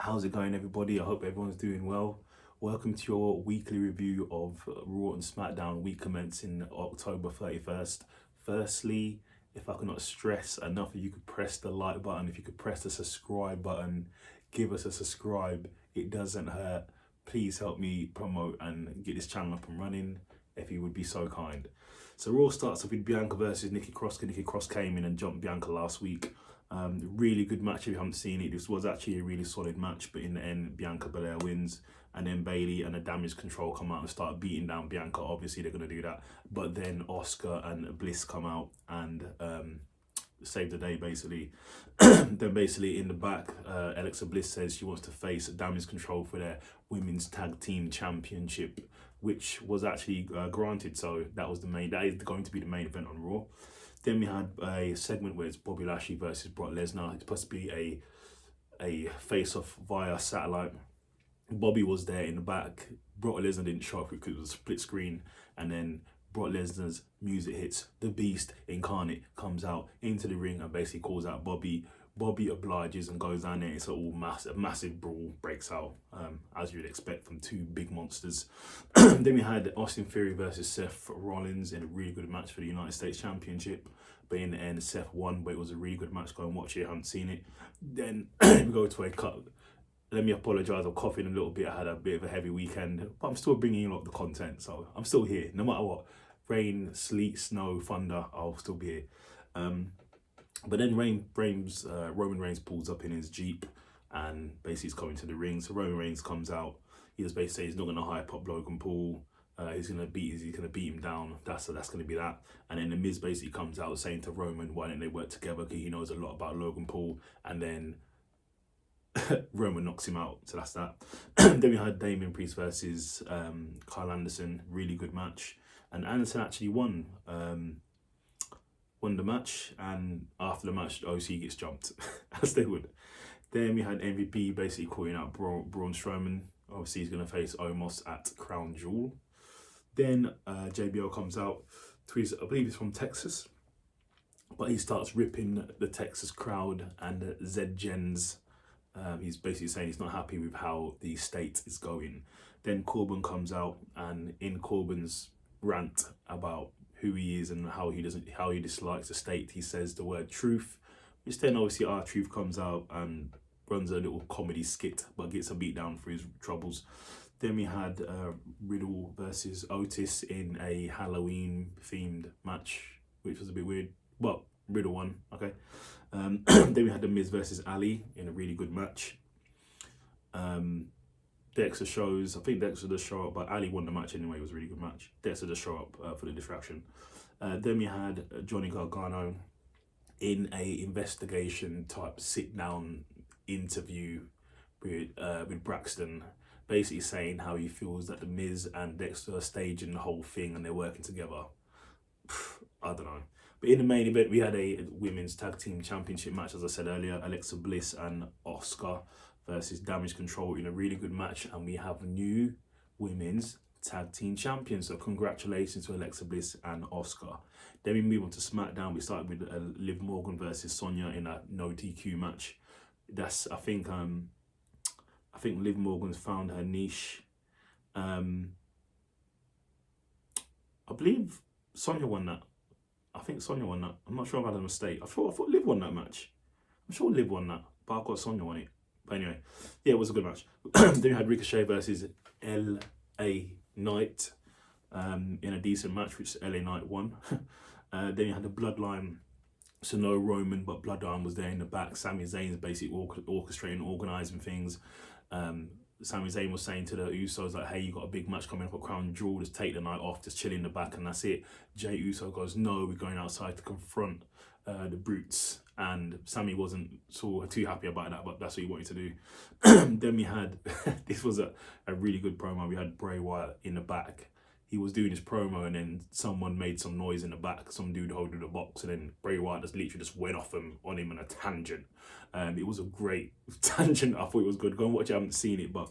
How's it going, everybody? I hope everyone's doing well. Welcome to your weekly review of Raw and Smackdown week commencing October 31st. Firstly, if I cannot stress enough, if you could press the like button, if you could press the subscribe button, give us a subscribe. It doesn't hurt. Please help me promote and get this channel up and running if you would be so kind. So Raw starts off with Bianca versus Nikki Cross. Nikki Cross came in and jumped Bianca last week. Really good match if you haven't seen it. This was actually a really solid match, but in the end, Bianca Belair wins, and then Bayley and the Damage Control come out and start beating down Bianca. Obviously, they're going to do that, but then Oscar and Bliss come out and save the day, basically. Then basically in the back, Alexa Bliss says she wants to face Damage Control for their Women's Tag Team Championship, which was actually granted. So that is going to be the main event on Raw. Then we had a segment where it's Bobby Lashley versus Brock Lesnar. It's supposed to be a face-off via satellite. Bobby was there in the back. Brock Lesnar didn't show up because it was a split screen. And then Brock Lesnar's music hits. The Beast incarnate comes out into the ring and basically calls out Bobby. Bobby obliges and goes down there. It's a massive brawl breaks out, as you'd expect from two big monsters. Then we had Austin Theory versus Seth Rollins in a really good match for the United States Championship. But in the end, Seth won, but it was a really good match. Go and watch it if you haven't seen it. Then we go to a cut. Let me apologise, I'm coughing a little bit. I had a bit of a heavy weekend, but I'm still bringing you a lot of the content. So I'm still here, no matter what. Rain, sleet, snow, thunder, I'll still be here. But then Roman Reigns pulls up in his Jeep and basically is coming to the ring. So Roman Reigns comes out. He just basically says he's not going to hype up Logan Paul. He's gonna beat him down. That's gonna be that. And then the Miz basically comes out saying to Roman, why don't they work together? Because he knows a lot about Logan Paul. And then Roman knocks him out. So that's that. Then we had Damian Priest versus Kyle Anderson. Really good match. And Anderson actually won the match, and after the match, OC gets jumped, as they would. Then we had MVP basically calling out Braun Strowman. Obviously, he's going to face Omos at Crown Jewel. Then JBL comes out. I believe he's from Texas, but he starts ripping the Texas crowd and the Z-Gens. He's basically saying he's not happy with how the state is going. Then Corbin comes out, and in Corbin's rant about who he is and how he dislikes the state, he says the word truth, which then obviously R-Truth comes out and runs a little comedy skit but gets a beat down for his troubles. Then we had Riddle versus Otis in a Halloween themed match, which was a bit weird, but Riddle won. Okay. Then we had The Miz versus Ali in a really good match. Dexter shows, I think Dexter does show up, but Ali won the match anyway. It was a really good match. Dexter does show up for the distraction. Then we had Johnny Gargano in a investigation type sit down interview with Braxton, basically saying how he feels that the Miz and Dexter are staging the whole thing and they're working together. I don't know. But in the main event, we had a women's tag team championship match, as I said earlier. Alexa Bliss and Oscar versus Damage Control in a really good match, and we have new women's tag team champions. So congratulations to Alexa Bliss and Oscar. Then we move on to SmackDown. We started with Liv Morgan versus Sonya in a no DQ match. I think Liv Morgan's found her niche. I believe Sonya won that. I think Sonya won that. I'm not sure if I had a mistake. I thought Liv won that match. I'm sure Liv won that, but I've got Sonya on it. But anyway, yeah, it was a good match. Then we had Ricochet versus LA Knight in a decent match, which LA Knight won. Then you had the Bloodline. So no Roman, but Bloodline was there in the back. Sami Zayn's basically orchestrating, organising things. Sami Zayn was saying to the Usos, like, hey, you got a big match coming up at Crown Jewel, just take the night off, just chill in the back, and that's it. Jey Uso goes, no, we're going outside to confront the brutes. And Sammy wasn't too happy about that, but that's what he wanted to do. Then we had, this was a really good promo. We had Bray Wyatt in the back. He was doing his promo, and then someone made some noise in the back, some dude holding the box, and then Bray Wyatt just went off on him on a tangent. It was a great tangent. I thought it was good. Go and watch it. I haven't seen it, but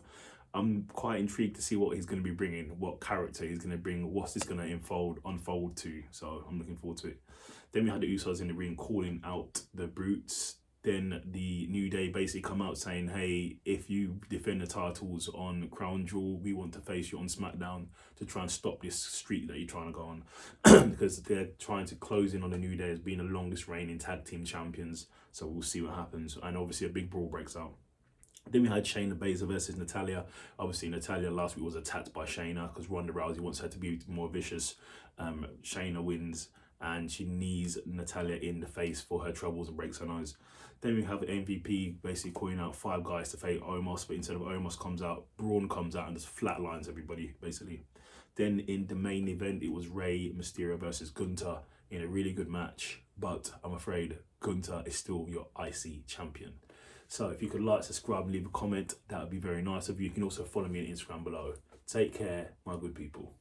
I'm quite intrigued to see what he's going to be bringing, what character he's going to bring, what's this going to unfold to. So I'm looking forward to it. Then we had the Usos in the ring calling out the brutes. Then the New Day basically come out saying, hey, if you defend the titles on Crown Jewel, we want to face you on SmackDown to try and stop this streak that you're trying to go on. Because they're trying to close in on the New Day as being the longest reigning tag team champions. So we'll see what happens. And obviously a big brawl breaks out. Then we had Shayna Baszler versus Natalya. Obviously, Natalya last week was attacked by Shayna because Ronda Rousey wants her to be more vicious. Shayna wins and she knees Natalya in the face for her troubles and breaks her nose. Then we have MVP basically calling out 5 guys to fight Omos, but instead of Omos comes out, Braun comes out and just flatlines everybody, basically. Then in the main event, it was Rey Mysterio versus Gunther in a really good match, but I'm afraid Gunther is still your IC champion. So if you could like, subscribe and leave a comment, that would be very nice of you. You can also follow me on Instagram below. Take care, my good people.